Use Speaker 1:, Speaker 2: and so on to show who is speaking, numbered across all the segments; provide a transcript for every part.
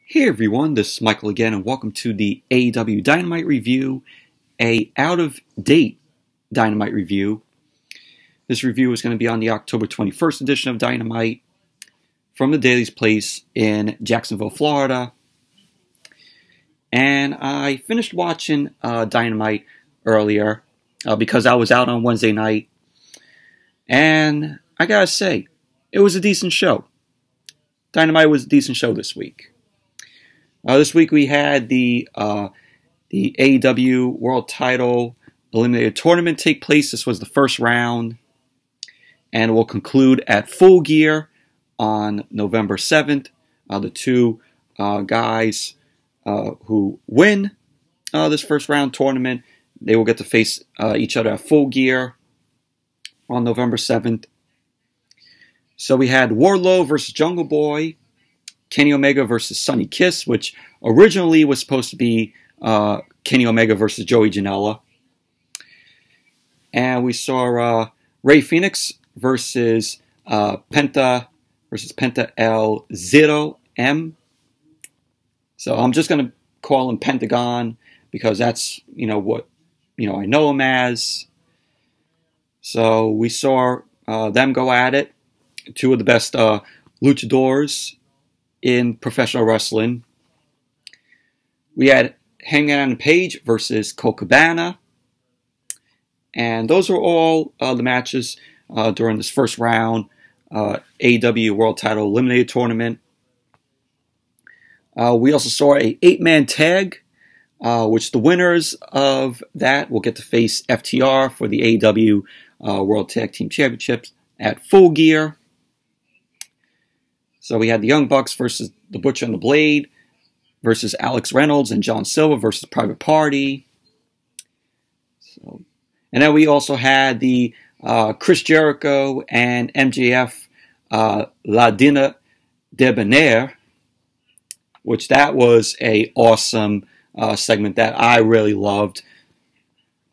Speaker 1: Hey everyone, this is Michael again, and welcome to the AEW Dynamite review, a out-of-date Dynamite review. This review is going to be on the October 21st edition of Dynamite from the Daily's Place in Jacksonville, Florida. And I finished watching Dynamite earlier because I was out on Wednesday night, and I gotta say, it was a decent show. Dynamite was a decent show this week. This week we had the AEW World Title Eliminator Tournament take place. This was the first round, and will conclude at Full Gear on November 7th. The two guys who win this first round tournament, they will get to face each other at Full Gear on November 7th. So we had Warlow versus Jungle Boy, Kenny Omega versus Sonny Kiss, which originally was supposed to be Kenny Omega versus Joey Janela. And we saw Rey Fenix versus Penta El Zero M. So I'm just going to call him Pentagon because that's, what, I know him as. So we saw them go at it. Two of the best luchadors in professional wrestling. We had Hangman and Paige versus Colt Cabana. And those were all the matches during this first round AEW World Title Eliminator Tournament. We also saw a 8-man tag, which the winners of that will get to face FTR for the AEW World Tag Team Championships at Full Gear. So we had the Young Bucks versus the Butcher and the Blade versus Alex Reynolds and John Silver versus Private Party. And then we also had the Chris Jericho and MJF Le Dinner Debonair, which that was a awesome segment that I really loved.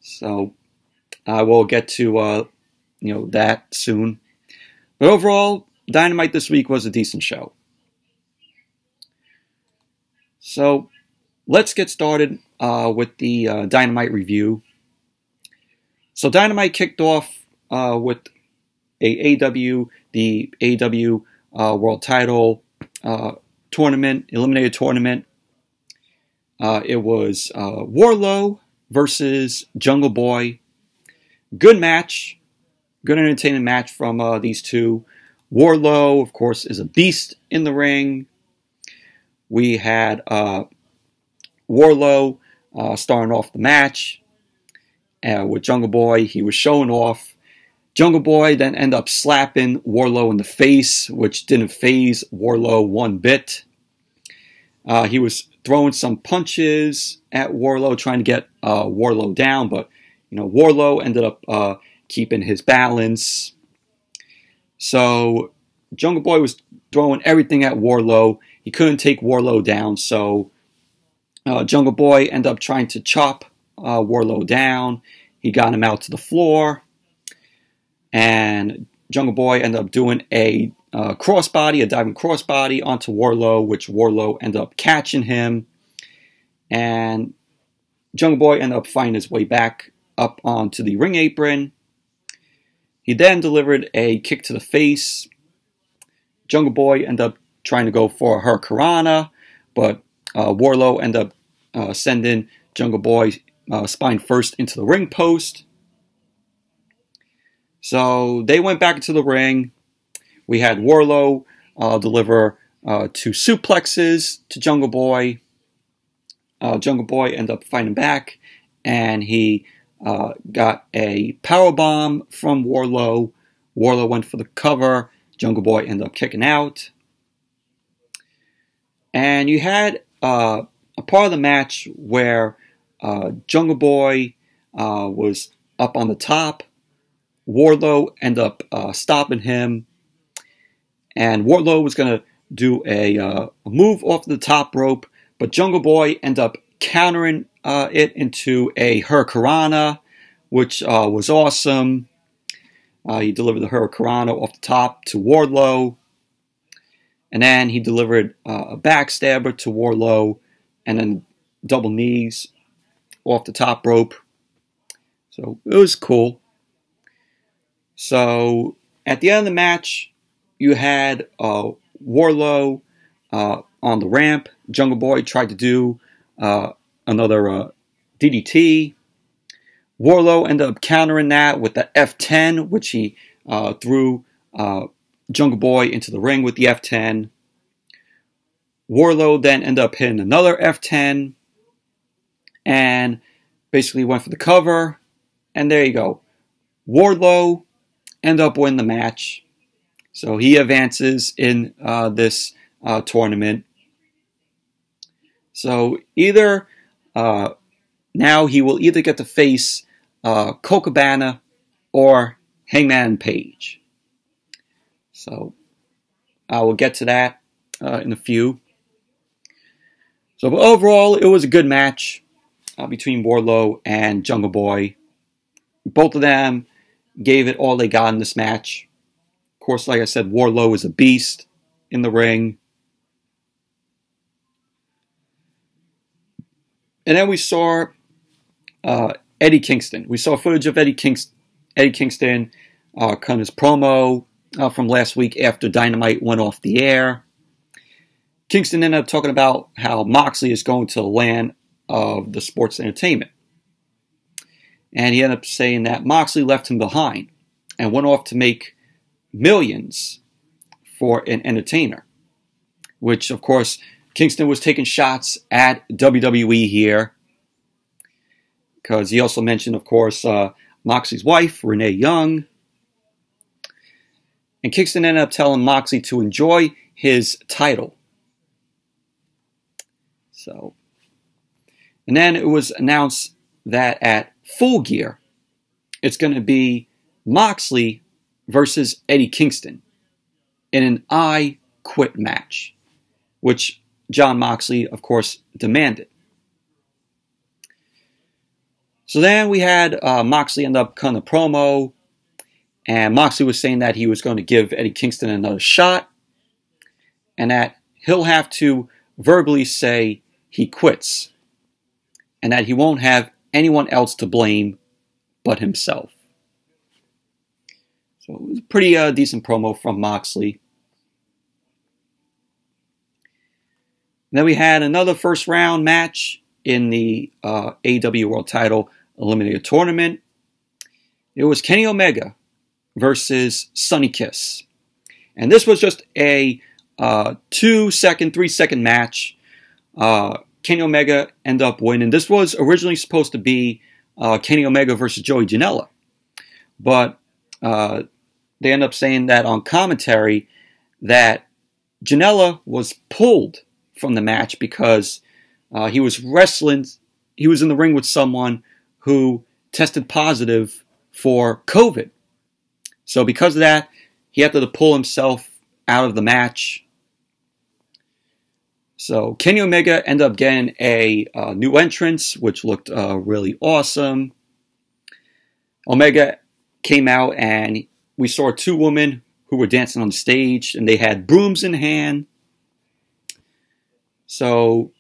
Speaker 1: So I will get to that soon. But overall, Dynamite this week was a decent show. So let's get started with the Dynamite review. So Dynamite kicked off with the AEW World Title tournament, Eliminator Tournament. It was Warlow versus Jungle Boy. Good match. Good entertaining match from these two. Warlow, of course, is a beast in the ring. We had Warlow starting off the match with Jungle Boy. He was showing off. Jungle Boy then ended up slapping Warlow in the face, which didn't faze Warlow one bit. He was throwing some punches at Warlow, trying to get Warlow down, but Warlow ended up keeping his balance. So Jungle Boy was throwing everything at Warlow. He couldn't take Warlow down, so Jungle Boy ended up trying to chop Warlow down. He got him out to the floor, and Jungle Boy ended up doing a crossbody, a diving crossbody onto Warlow, which Warlow ended up catching him, and Jungle Boy ended up finding his way back up onto the ring apron. He then delivered a kick to the face. Jungle Boy ended up trying to go for a Hurricanrana, but Warlow ended up sending Jungle Boy spine first into the ring post. So they went back into the ring. We had Warlow deliver two suplexes to Jungle Boy. Jungle Boy ended up fighting back, and he got a powerbomb from Warlow. Warlow went for the cover. Jungle Boy ended up kicking out. And you had a part of the match where Jungle Boy was up on the top. Warlow ended up stopping him. And Warlow was going to do a move off the top rope, but Jungle Boy ended up countering it into a Hurricanrana, which was awesome. He delivered the Hurricanrana off the top to Wardlow. And then he delivered a backstabber to Warlow, and then double knees off the top rope. So it was cool. So at the end of the match, you had Warlow on the ramp. Jungle Boy tried to do another DDT. Warlow ended up countering that with the F10, which he threw Jungle Boy into the ring with the F10. Warlow then ended up hitting another F10 and basically went for the cover. And there you go. Wardlow ended up winning the match. So he advances in this tournament. So either now he will either get to face Colt Cabana or Hangman and Paige. So I will get to that in a few. So but overall, it was a good match between Warlow and Jungle Boy. Both of them gave it all they got in this match. Of course, like I said, Warlow is a beast in the ring. And then we saw Eddie Kingston. We saw footage of Eddie Kingston cut his promo from last week after Dynamite went off the air. Kingston ended up talking about how Moxley is going to the land of the sports entertainment. And he ended up saying that Moxley left him behind and went off to make millions for an entertainer. Which, of course, Kingston was taking shots at WWE here. Because he also mentioned, of course, Moxley's wife, Renee Young. And Kingston ended up telling Moxley to enjoy his title. So, and then it was announced that at Full Gear, it's going to be Moxley versus Eddie Kingston in an I Quit match, which Jon Moxley, of course, demanded. So then we had Moxley end up cutting a promo, and Moxley was saying that he was going to give Eddie Kingston another shot, and that he'll have to verbally say he quits, and that he won't have anyone else to blame but himself. So it was a pretty decent promo from Moxley. And then we had another first round match in the AEW World Title Eliminator Tournament. It was Kenny Omega versus Sonny Kiss. And this was just a 2-second, 3-second match. Kenny Omega ended up winning. This was originally supposed to be Kenny Omega versus Joey Janela. But they ended up saying that on commentary that Janela was pulled from the match because he was wrestling. He was in the ring with someone who tested positive for COVID. So because of that, he had to pull himself out of the match. So Kenny Omega ended up getting a new entrance, which looked really awesome. Omega came out and we saw two women who were dancing on the stage, and they had brooms in hand. So,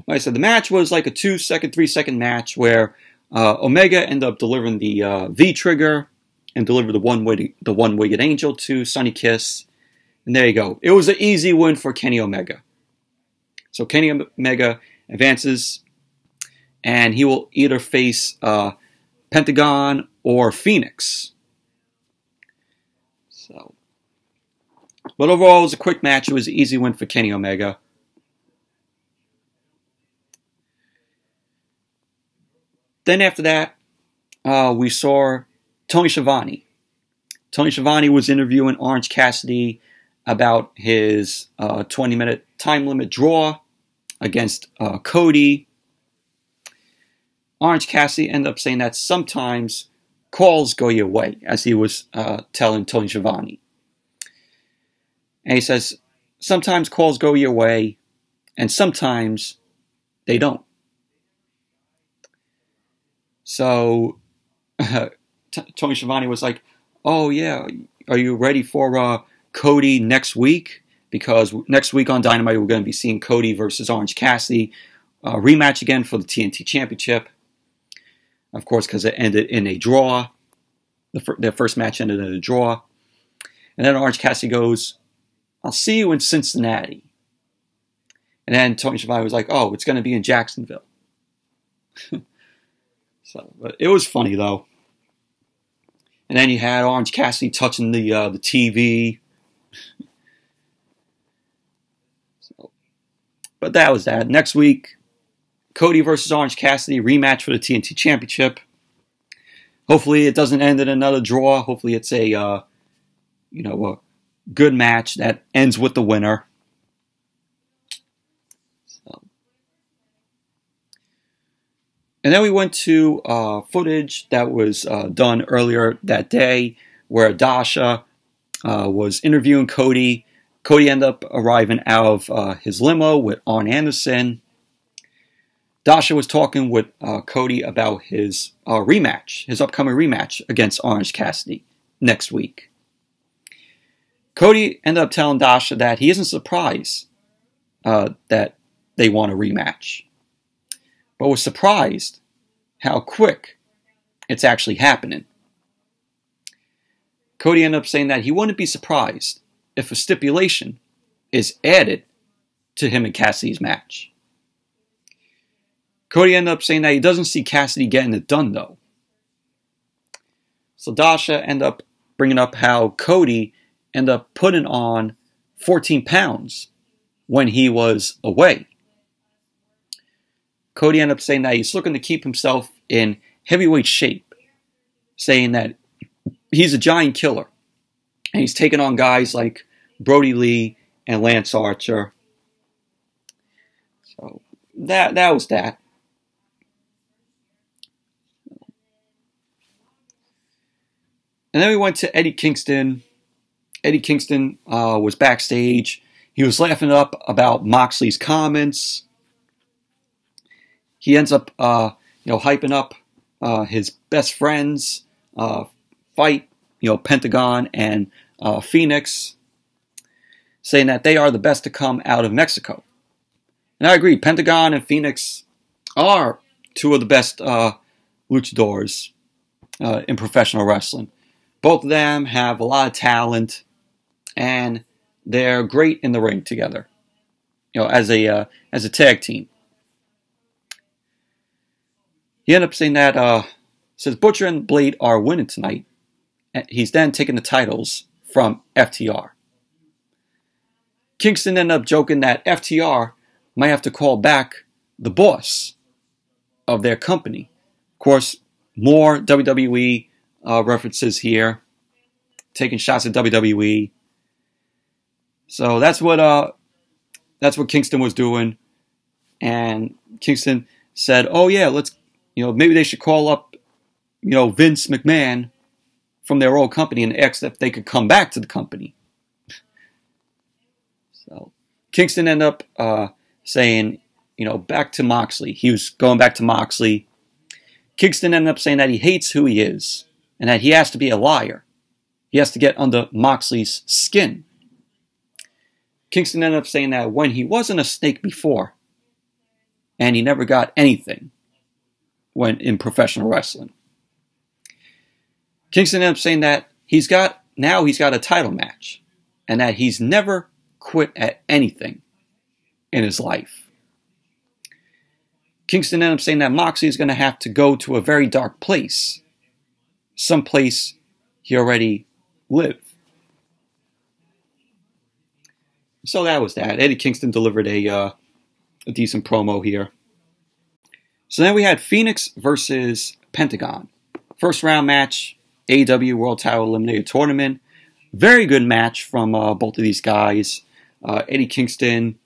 Speaker 1: like I said, the match was like a 2-second, 3-second match where Omega ended up delivering the V-trigger and delivered the one-winged angel to Sonny Kiss. And there you go. It was an easy win for Kenny Omega. So Kenny Omega advances, and he will either face Pentagon or Fenix. So, but overall, it was a quick match. It was an easy win for Kenny Omega. Then after that, we saw Tony Schiavone. Tony Schiavone was interviewing Orange Cassidy about his 20-minute time limit draw against Cody. Orange Cassidy ended up saying that sometimes calls go your way, as he was telling Tony Schiavone. And he says, sometimes calls go your way, and sometimes they don't. So Tony Schiavone was like, oh yeah, are you ready for Cody next week? because next week on Dynamite we're going to be seeing Cody versus Orange Cassidy, rematch again for the TNT Championship. Of course, because it ended in a draw. Their first match ended in a draw. And then Orange Cassidy goes, "I'll see you in Cincinnati." And then Tony Schiavone was like, "Oh, it's going to be in Jacksonville." But it was funny, though. And then you had Orange Cassidy touching the TV. But that was that. Next week, Cody versus Orange Cassidy, rematch for the TNT Championship. Hopefully it doesn't end in another draw. Hopefully it's a good match that ends with the winner. And then we went to footage that was done earlier that day where Dasha was interviewing Cody. Cody ended up arriving out of his limo with Arn Anderson. Dasha was talking with Cody about his rematch, his upcoming rematch against Orange Cassidy next week. Cody ended up telling Dasha that he isn't surprised that they want a rematch, but was surprised how quick it's actually happening. Cody ended up saying that he wouldn't be surprised if a stipulation is added to him and Cassidy's match. Cody ended up saying that he doesn't see Cassidy getting it done, though. So Dasha ended up bringing up how Cody ended up putting on 14 pounds when he was away. Cody ended up saying that he's looking to keep himself in heavyweight shape, saying that he's a giant killer. And he's taking on guys like Brody Lee and Lance Archer. So that was that. And then we went to Eddie Kingston. Eddie Kingston was backstage. He was laughing up about Moxley's comments. He ends up, hyping up his best friends' fight, Pentagon and Fenix, saying that they are the best to come out of Mexico. And I agree, Pentagon and Fenix are two of the best luchadors in professional wrestling. Both of them have a lot of talent, and they're great in the ring together, as a tag team. He ended up saying that, says Butcher and Blade are winning tonight. And he's then taking the titles from FTR. Kingston ended up joking that FTR might have to call back the boss of their company. Of course, more WWE references here, taking shots at WWE. So that's what Kingston was doing, and Kingston said, "Oh yeah, let's maybe they should call up Vince McMahon from their old company and ask if they could come back to the company." So Kingston ended up saying, back to Moxley. He was going back to Moxley. Kingston ended up saying that he hates who he is and that he has to be a liar. He has to get under Moxley's skin. Kingston ended up saying that when he wasn't a snake before, and he never got anything when in professional wrestling. Kingston ended up saying that he's got a title match, and that he's never quit at anything in his life. Kingston ended up saying that Moxley is going to have to go to a very dark place, some place he already lived. So that was that. Eddie Kingston delivered a decent promo here. So then we had Fenix versus Pentagon. First round match, AEW World Title Eliminator Tournament. Very good match from both of these guys. Eddie Kingston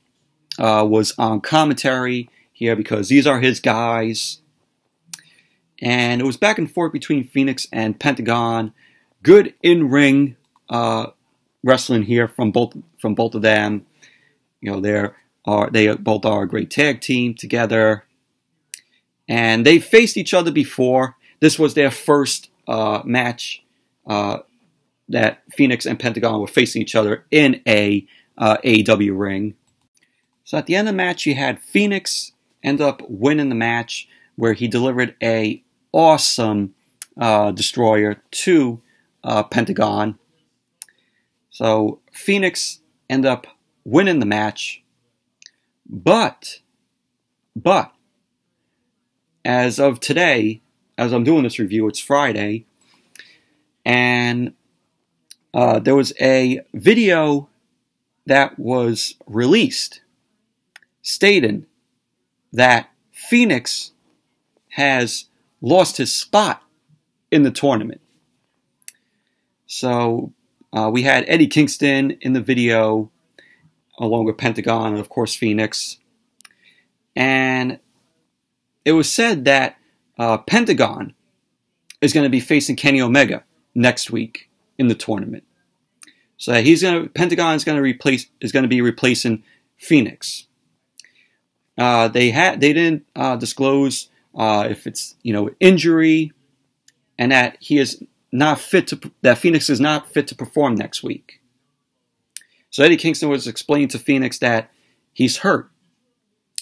Speaker 1: was on commentary here because these are his guys. And it was back and forth between Fenix and Pentagon. Good in-ring wrestling here from both of them. They both are a great tag team together. And they faced each other before. This was their first match that Fenix and Pentagon were facing each other in a AEW ring. So at the end of the match, you had Fenix end up winning the match, where he delivered a awesome destroyer to Pentagon. So Fenix ended up winning the match, but as of today, as I'm doing this review, it's Friday, and there was a video that was released stating that Fenix has lost his spot in the tournament. So we had Eddie Kingston in the video, along with Pentagon and, of course, Fenix. And it was said that Pentagon is going to be facing Kenny Omega next week in the tournament. So Pentagon is going to be replacing Fenix. They didn't disclose if it's injury, and that he is not fit that Fenix is not fit to perform next week. So Eddie Kingston was explaining to Fenix that he's hurt,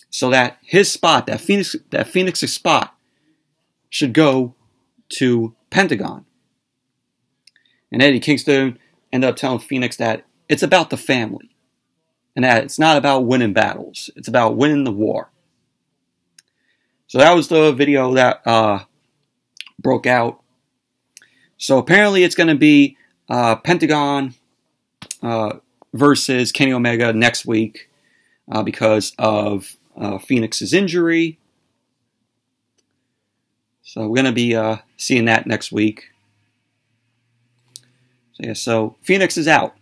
Speaker 1: so that his spot, that Fenix's spot, should go to Pentagon. And Eddie Kingston ended up telling Fenix that it's about the family, and that it's not about winning battles. It's about winning the war. So that was the video that broke out. So apparently it's going to be Pentagon versus Kenny Omega next week because of Fenix's injury. So we're going to be seeing that next week. So yeah, so Fenix is out.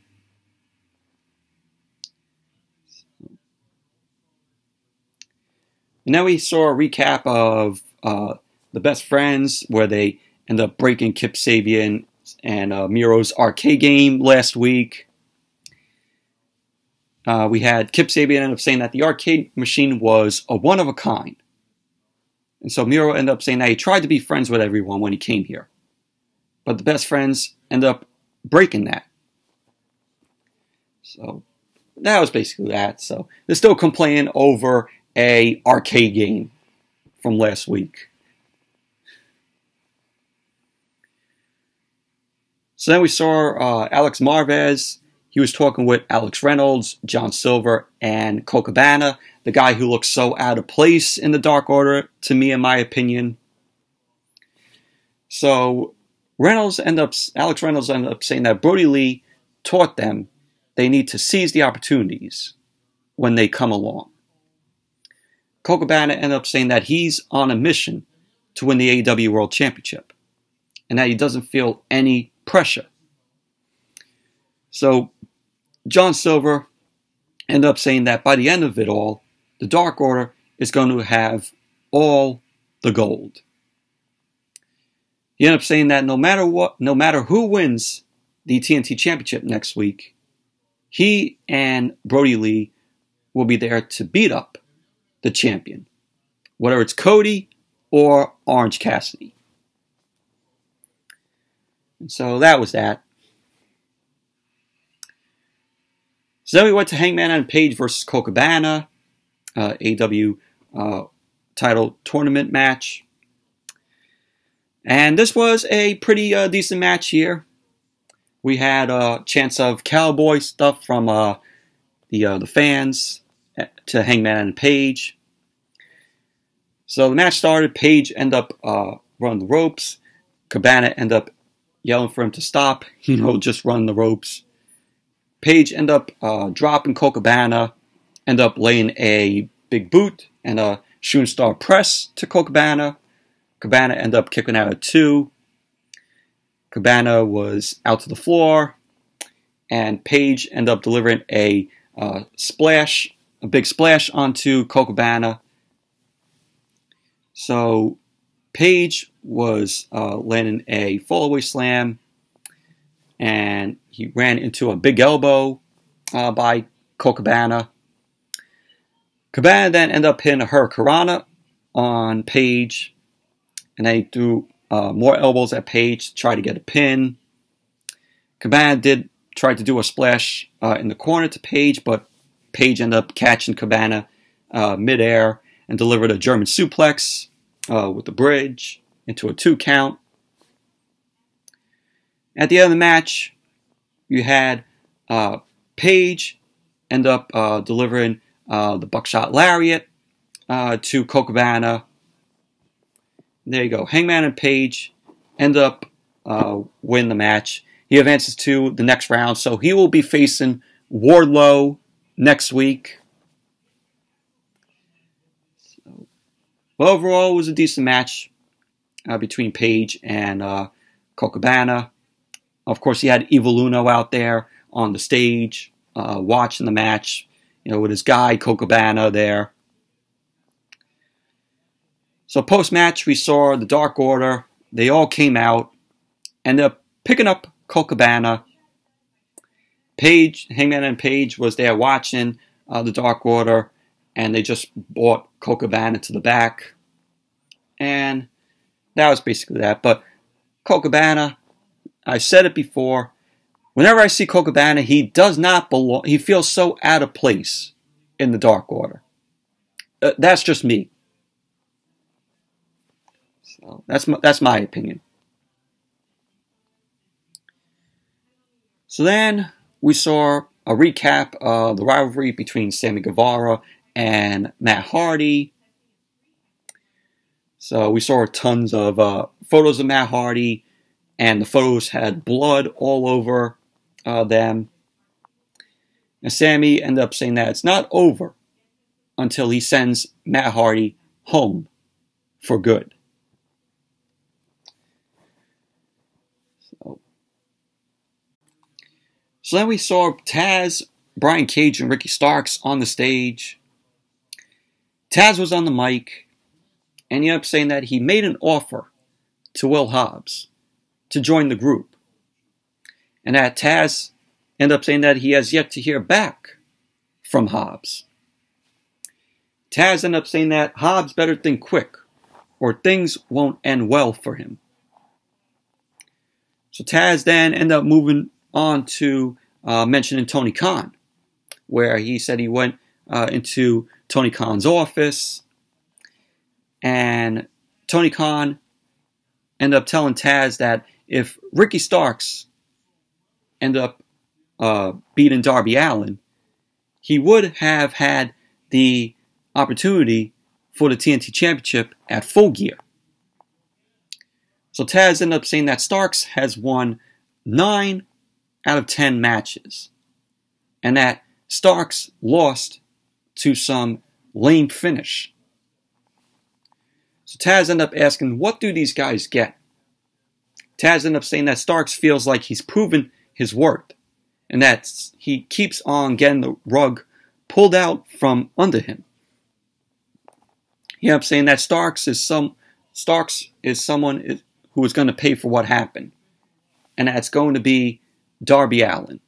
Speaker 1: And then we saw a recap of the Best Friends, where they end up breaking Kip Sabian and Miro's arcade game last week. We had Kip Sabian end up saying that the arcade machine was a one-of-a-kind. And so Miro ended up saying that he tried to be friends with everyone when he came here. But the Best Friends ended up breaking that. So that was basically that. So they're still complaining over a arcade game from last week. So then we saw Alex Marvez. He was talking with Alex Reynolds, John Silver, and Colt Cabana, the guy who looks so out of place in the Dark Order, to me, in my opinion. So Alex Reynolds ended up saying that Brody Lee taught them they need to seize the opportunities when they come along. Colt Cabana ended up saying that he's on a mission to win the AEW World Championship, and that he doesn't feel any pressure. So John Silver ended up saying that by the end of it all, the Dark Order is going to have all the gold. He ended up saying that no matter who wins the TNT Championship next week, he and Brody Lee will be there to beat up the champion, whether it's Cody or Orange Cassidy. And so that was that. So then we went to Hangman and Paige versus Colt Cabana, AEW title tournament match. And this was a pretty decent match here. We had a chance of cowboy stuff from the fans to Hangman and Paige. So the match started. Paige ended up running the ropes. Cabana ended up yelling for him to stop, just run the ropes. Paige ended up dropping Colt Cabana, ended up laying a big boot and a shooting star press to Colt Cabana. Cabana ended up kicking out at 2. Cabana was out to the floor, and Paige ended up delivering a big splash onto Colt Cabana. So Paige was landing a fallaway slam, and he ran into a big elbow by Colt Cabana. Cabana then ended up hitting a hurricanrana on Paige, and then he threw more elbows at Paige to try to get a pin. Cabana did tried to do a splash in the corner to Paige, but Paige ended up catching Cabana midair and delivered a German suplex with the bridge into a 2 count. At the end of the match, you had Paige end up delivering the buckshot lariat to Colt Cabana. There you go. Hangman and Paige end up win the match. He advances to the next round, so he will be facing Wardlow next week. So, well, overall, it was a decent match between Paige and Colt Cabana. Of course, he had Evil Uno out there on the stage watching the match, with his guy Colt Cabana there. So post-match, we saw the Dark Order. They all came out, ended up picking up Colt Cabana. Paige, Hangman and Paige was there watching the Dark Order, and they just brought Colt Cabana to the back. And that was basically that. But Colt Cabana, I said it before, whenever I see Colt Cabana, he does not belong. He feels so out of place in the Dark Order. That's just me. So that's my opinion. So then we saw a recap of the rivalry between Sammy Guevara and Matt Hardy. So we saw tons of photos of Matt Hardy, and the photos had blood all over them. And Sammy ended up saying that it's not over until he sends Matt Hardy home for good. So then we saw Taz, Brian Cage, and Ricky Starks on the stage. Taz was on the mic, and he ended up saying that he made an offer to Will Hobbs to join the group. And that Taz ended up saying that he has yet to hear back from Hobbs. Taz ended up saying that Hobbs better think quick, or things won't end well for him. So Taz then ended up moving on to mentioning Tony Khan, where he said he went into Tony Khan's office, and Tony Khan ended up telling Taz that if Ricky Starks ended up beating Darby Allin, he would have had the opportunity for the TNT Championship at Full Gear. So Taz ended up saying that Starks has won 9 out of 10 matches, and that Starks lost to some lame finish. So Taz ended up asking, what do these guys get? Taz ended up saying that Starks feels like he's proven his worth, and that he keeps on getting the rug pulled out from under him. He ended up saying that Starks is someone who is going to pay for what happened, and that's going to be Darby Allin.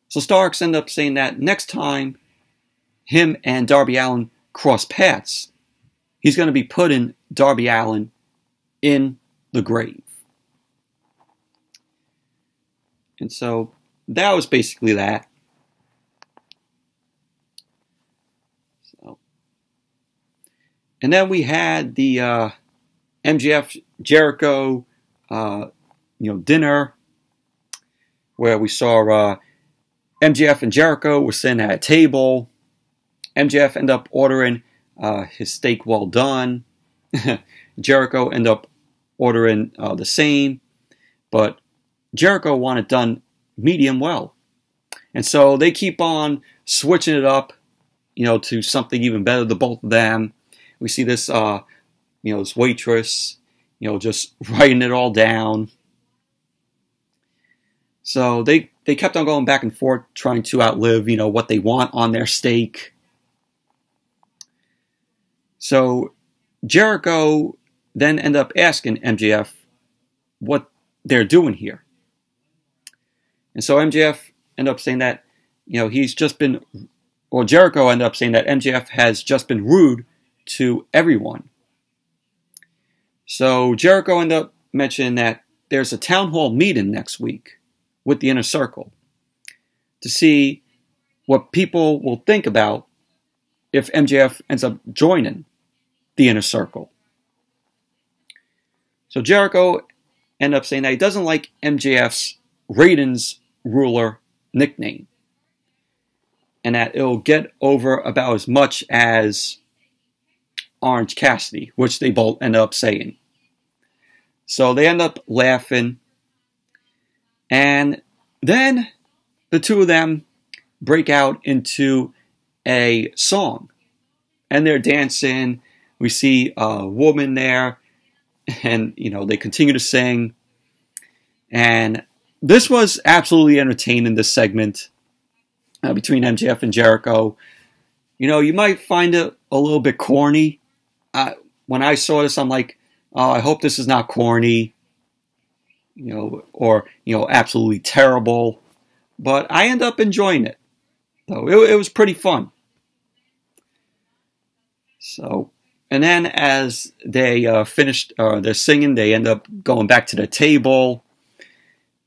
Speaker 1: So Starks ended up saying that next time him and Darby Allin cross paths, he's going to be putting Darby Allin in the grave. And so that was basically that. And then we had the MJF Jericho dinner, where we saw MJF and Jericho were sitting at a table. MJF ended up ordering his steak well done. Jericho ended up ordering the same, but Jericho wanted done medium well. And so they keep on switching it up, to something even better, the both of them. We see this, this waitress, just writing it all down. So they kept on going back and forth, trying to outlive, what they want on their steak. So Jericho then ended up asking MJF what they're doing here. And so MJF ended up saying that, Jericho ended up saying that MJF has just been rude to everyone. So Jericho ended up mentioning that there's a town hall meeting next week with the Inner Circle to see what people will think about if MJF ends up joining the Inner Circle. So Jericho ended up saying that he doesn't like MJF's Ratings Ruler nickname, and that it'll get over about as much as Orange Cassidy, which they both end up saying. So they end up laughing, and then the two of them break out into a song, and they're dancing. We see a woman there, and they continue to sing, and this was absolutely entertaining, this segment between MJF and Jericho. You might find it a little bit corny. When I saw this, I'm like, oh, I hope this is not corny, or absolutely terrible. But I end up enjoying it, though. It was pretty fun. So, and then as they finished their singing, they end up going back to the table,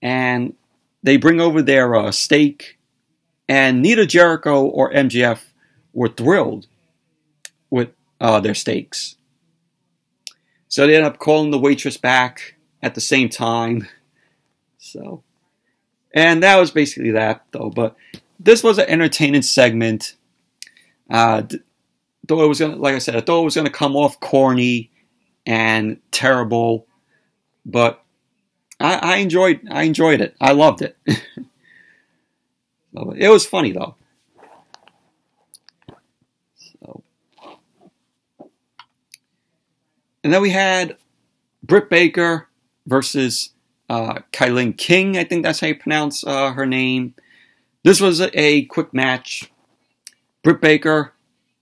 Speaker 1: and they bring over their steak, and neither Jericho or MJF were thrilled with their steaks. So they end up calling the waitress back at the same time. So, and that was basically that, though. But this was an entertaining segment. Though it was gonna, like I said, I thought it was gonna come off corny and terrible, but I enjoyed it. I loved it. It was funny, though. So, and then we had Britt Baker versus KiLynn King. I think that's how you pronounce her name. This was a quick match. Britt Baker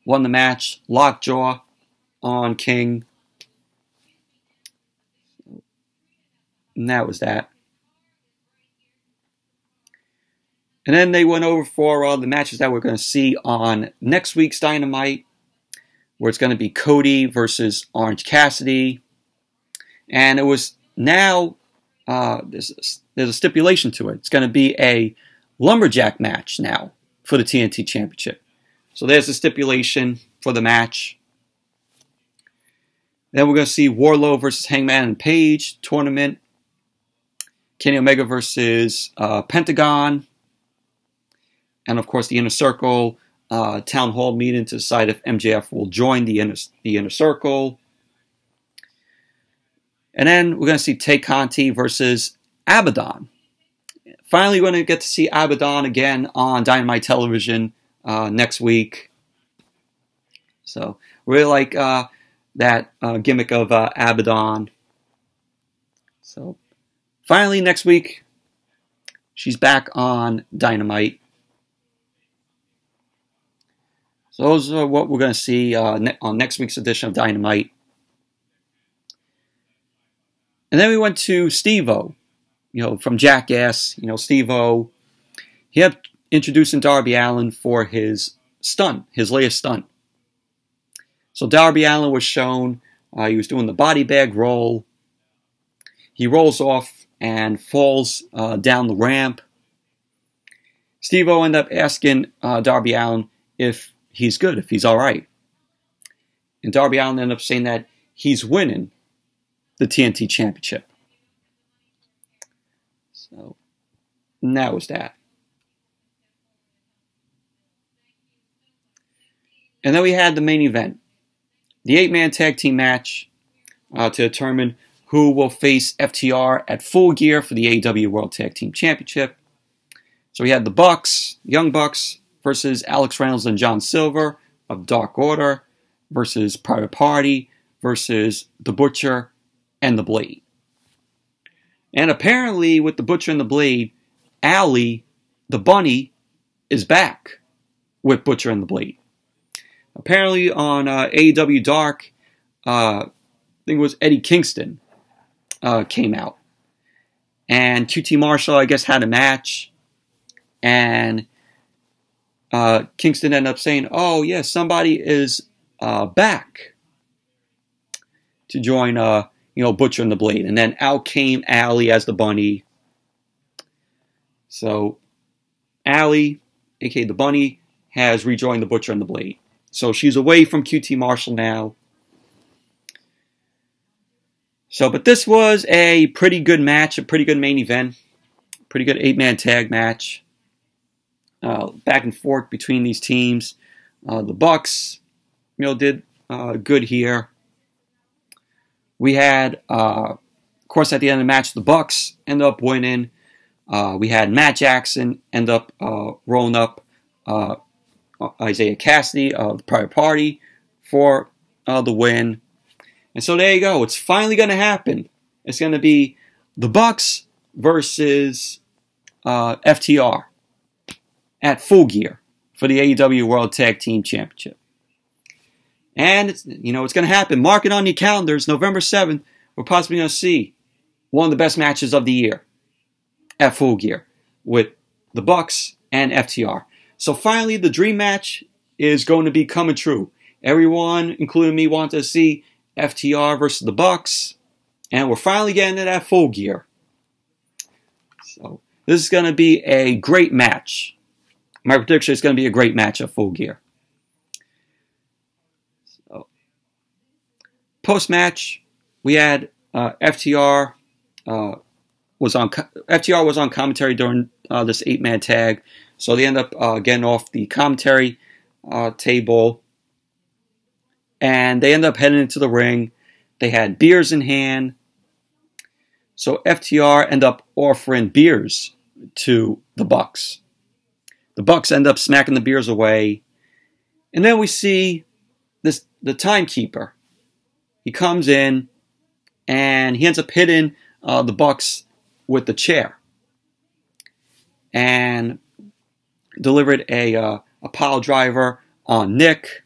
Speaker 1: won the match, lockjaw on King. And that was that. And then they went over for the matches that we're going to see on next week's Dynamite, where it's going to be Cody versus Orange Cassidy. And it was now, there's a stipulation to it. It's going to be a lumberjack match now for the TNT Championship. So there's the stipulation for the match. Then we're going to see Warlow versus Hangman and Paige tournament. Kenny Omega versus Pentagon. And of course the Inner Circle town hall meeting to decide if MJF will join the Inner Circle. And then we're going to see Tay Conti versus Abaddon. Finally, we're going to get to see Abaddon again on Dynamite Television next week. So, really like that gimmick of Abaddon. So, finally, next week, she's back on Dynamite. So, those are what we're going to see on next week's edition of Dynamite. And then we went to Steve-O, from Jackass. Steve-O, he had introducing Darby Allin for his stunt, his latest stunt. So Darby Allin was shown, he was doing the body bag roll. He rolls off and falls down the ramp. Steve-O ended up asking Darby Allin if he's good, if he's all right. And Darby Allin ended up saying that he's winning the TNT Championship. So, and that was that. And then we had the main event, the 8-man tag team match to determine who will face FTR at Full Gear for the AEW World Tag Team Championship. So we had the Bucks, Young Bucks, versus Alex Reynolds and John Silver of Dark Order, versus Private Party, versus The Butcher and The Blade. And apparently, with The Butcher and The Blade, Allie, the bunny, is back with Butcher and The Blade. Apparently on AEW Dark, I think it was Eddie Kingston came out. And QT Marshall, I guess, had a match. And Kingston ended up saying, oh, yeah, somebody is back to join, Butcher and The Blade. And then out came Allie as the bunny. So Allie, aka the Bunny, has rejoined the Butcher and the Blade. So she's away from QT Marshall now. So, but this was a pretty good match, a pretty good main event, pretty good 8-man tag match. Back and forth between these teams. The Bucks, did good here. We had, of course, at the end of the match, the Bucks end up winning. We had Matt Jackson end up rolling up Isaiah Cassidy of the Private Party for the win. And so there you go. It's finally going to happen. It's going to be the Bucks versus FTR at Full Gear for the AEW World Tag Team Championship. And it's going to happen. Mark it on your calendars. November 7th, we're possibly going to see one of the best matches of the year at Full Gear with the Bucks and FTR. So finally, the dream match is going to be coming true. Everyone, including me, wanted to see FTR versus the Bucks, and we're finally getting to that Full Gear. So this is going to be a great match. My prediction is going to be a great match at Full Gear. So, post-match, we had FTR was on commentary during this 8-man tag. So they end up getting off the commentary table, and they end up heading into the ring. They had beers in hand. So FTR end up offering beers to the Bucks. The Bucks end up smacking the beers away. And then we see the timekeeper. He comes in and he ends up hitting the Bucks with the chair. And delivered a pile driver on Nick.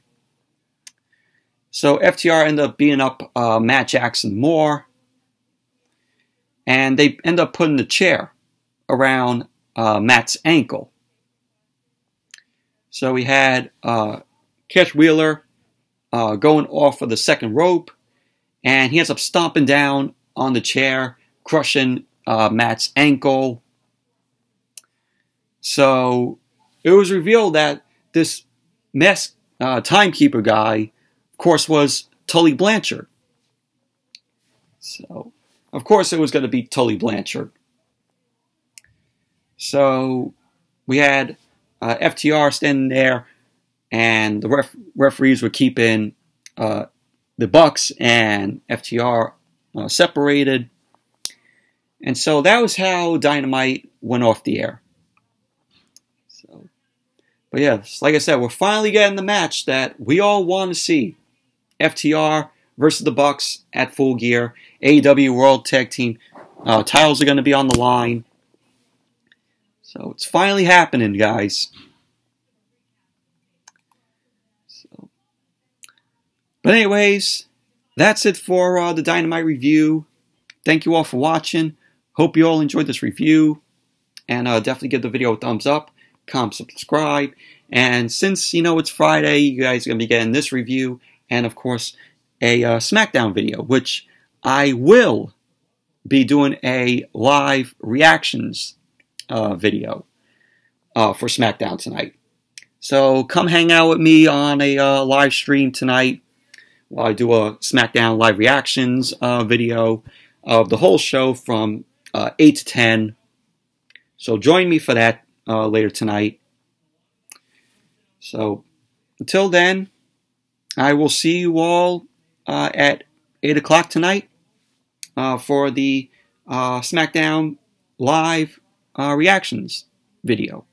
Speaker 1: So FTR end up beating up Matt Jackson more. And they end up putting the chair around Matt's ankle. So we had Cash Wheeler going off of the second rope. And he ends up stomping down on the chair, crushing Matt's ankle. So it was revealed that this masked timekeeper guy, of course, was Tully Blanchard. So, of course, it was going to be Tully Blanchard. So we had FTR standing there, and the referees were keeping the Bucks and FTR separated. And so that was how Dynamite went off the air. So, but yeah, like I said, we're finally getting the match that we all want to see. FTR versus the Bucks at Full Gear. AEW World Tag Team titles are going to be on the line. So it's finally happening, guys. So, but anyways, that's it for the Dynamite review. Thank you all for watching. Hope you all enjoyed this review. And definitely give the video a thumbs up, comment, subscribe. And since, it's Friday, you guys are going to be getting this review. And, of course, a SmackDown video, which I will be doing a live reactions video for SmackDown tonight. So come hang out with me on a live stream tonight while I do a SmackDown live reactions video of the whole show from 8 to 10. So join me for that later tonight. So until then, I will see you all at 8 o'clock tonight for the SmackDown live reactions video.